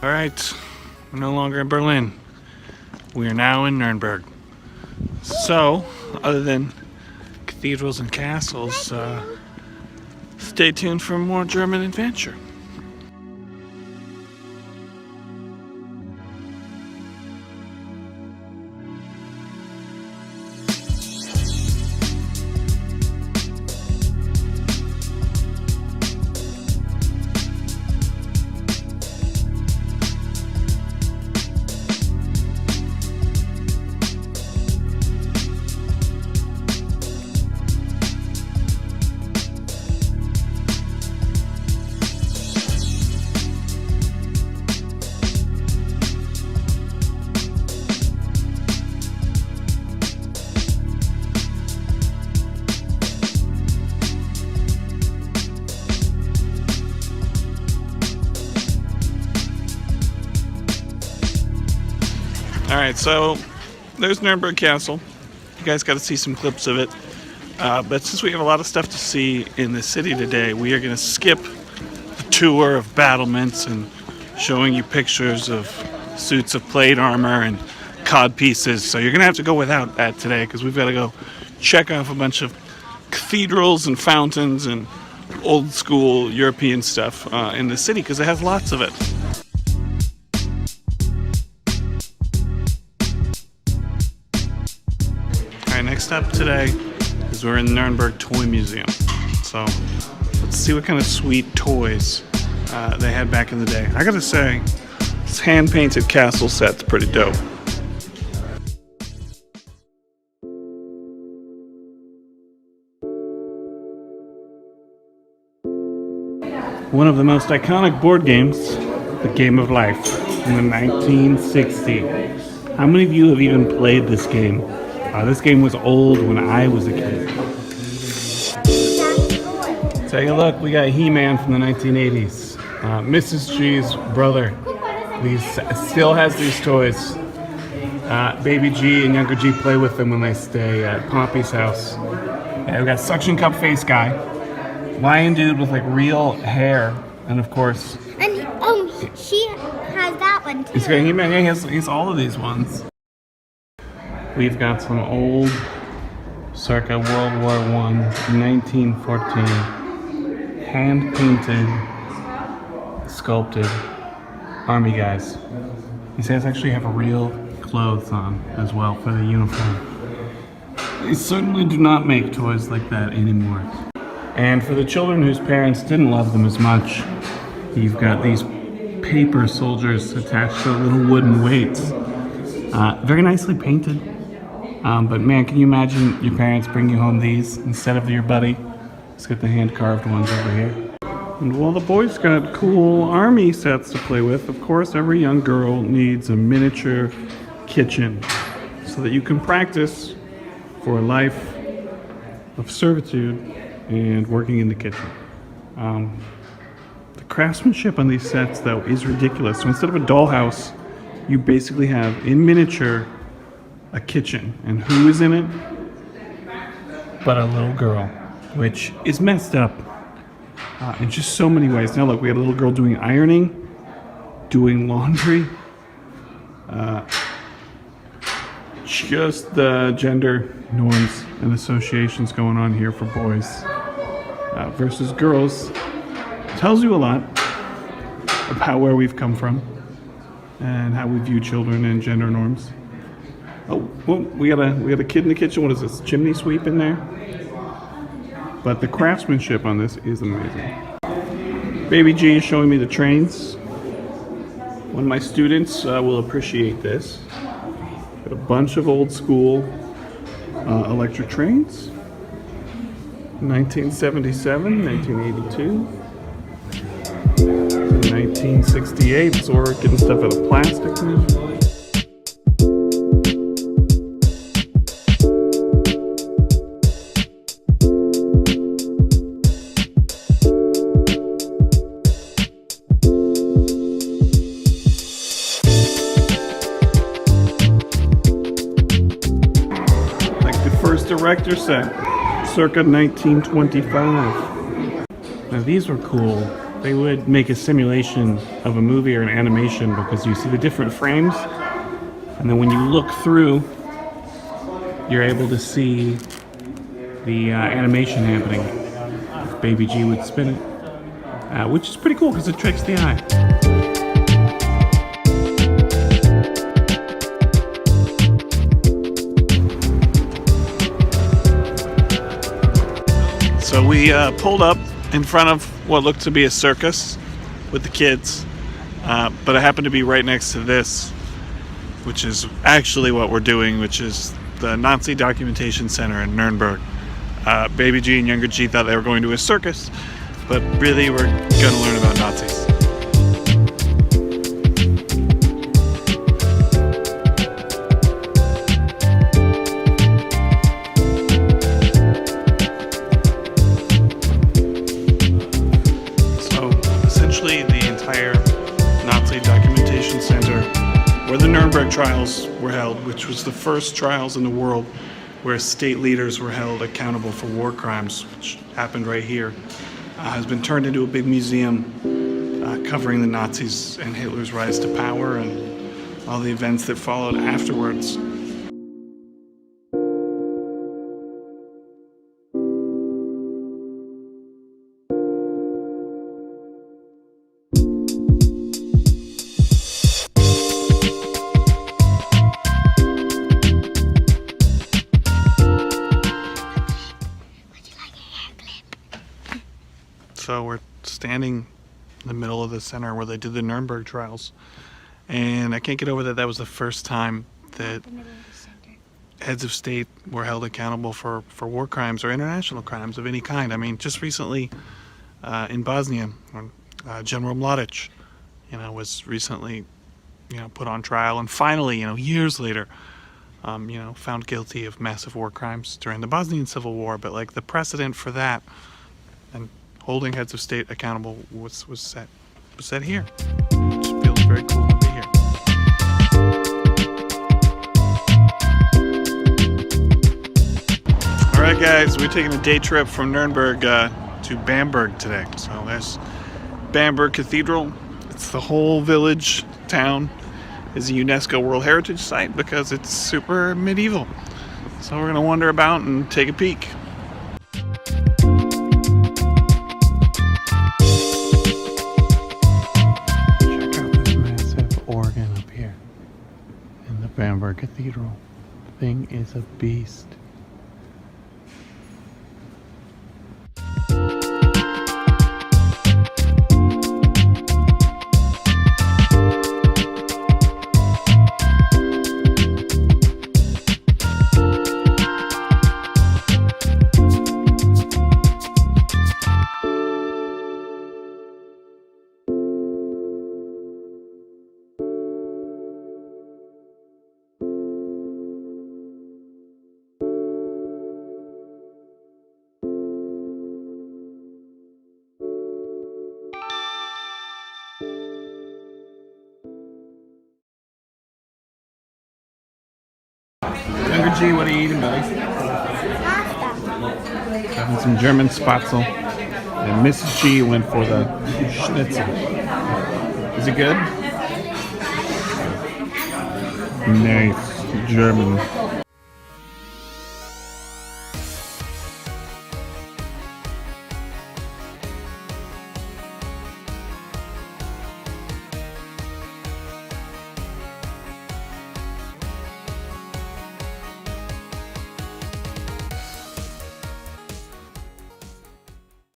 All right, we're no longer in Berlin. We are now in Nuremberg. So, other than cathedrals and castles, stay tuned for more German adventure. Alright, so there's Nuremberg Castle. You guys got to see some clips of it. But since we have a lot of stuff to see in the city today, we are going to skip the tour of battlements and showing you pictures of suits of plate armor and cod pieces. So you're going to have to go without that today because we've got to go check off a bunch of cathedrals and fountains and old school European stuff in the city because it has lots of it. Next up today is we're in the Nuremberg Toy Museum. So let's see what kind of sweet toys they had back in the day. I gotta say, this hand-painted castle set's pretty dope. One of the most iconic board games, the Game of Life, in the 1960s. How many of you have even played this game? This game was old when I was a kid. Take a look, we got He-Man from the 1980s. Mrs. G's brother, he still has these toys. Baby G and younger G play with them when they stay at Poppy's house. And we got Suction Cup Face Guy, Lion Dude with like real hair, and of course... And she has that one too. He's got He-Man, yeah, he has all of these ones. We've got some old, circa World War I, 1914, hand-painted, sculpted army guys. These guys actually have real clothes on as well for the uniform. They certainly do not make toys like that anymore. And for the children whose parents didn't love them as much, you've got these paper soldiers attached to little wooden weights. Very nicely painted. But man, can you imagine your parents bring you home these instead of your buddy? Let's get the hand-carved ones over here. And while the boys got cool army sets to play with, of course, every young girl needs a miniature kitchen so that you can practice for a life of servitude and working in the kitchen. The craftsmanship on these sets, though, is ridiculous. So instead of a dollhouse, you basically have, in miniature, a kitchen. And who is in it? But a little girl, which is messed up in just so many ways. Now look, we had a little girl doing ironing, doing laundry. Just the gender norms and associations going on here for boys versus girls tells you a lot about where we've come from and how we view children and gender norms. Oh, well, we got a kid in the kitchen. What is this? Chimney sweep in there? But the craftsmanship on this is amazing. Baby G is showing me the trains. One of my students will appreciate this. Got a bunch of old school electric trains. 1977, 1982, 1968. So we're getting stuff out of plastic now. Director set, circa 1925. Now these were cool they would make a simulation of a movie or an animation, because you see the different frames, and then when you look through, you're able to see the animation happening. Baby G would spin it, which is pretty cool because it tricks the eye. So we pulled up in front of what looked to be a circus with the kids, but it happened to be right next to this, which is actually what we're doing, which is the Nazi Documentation Center in Nuremberg. Baby G and younger G thought they were going to a circus, but really we're going to learn about Nazis. So essentially the entire Nazi Documentation Center, where the Nuremberg trials were held, which was the first trials in the world where state leaders were held accountable for war crimes, which happened right here, has been turned into a big museum covering the Nazis and Hitler's rise to power and all the events that followed afterwards. So we're standing in the middle of the center where they did the Nuremberg trials, and I can't get over that that was the first time that heads of state were held accountable for war crimes or international crimes of any kind. I mean, just recently in Bosnia, General Mladic, was recently, put on trial, and finally, years later, found guilty of massive war crimes during the Bosnian Civil War. But like the precedent for that and holding heads of state accountable was set here. It just feels very cool to be here. All right, guys, we're taking a day trip from Nuremberg to Bamberg today. So there's Bamberg Cathedral. It's the whole village, town, is a UNESCO World Heritage Site because it's super medieval. So we're gonna wander about and take a peek. Bamberg Cathedral. The thing is a beast. Younger G, what are you eating, buddy? Pasta. Having some German Spatzel. And Mrs. G went for the schnitzel. Is it good? Nice German.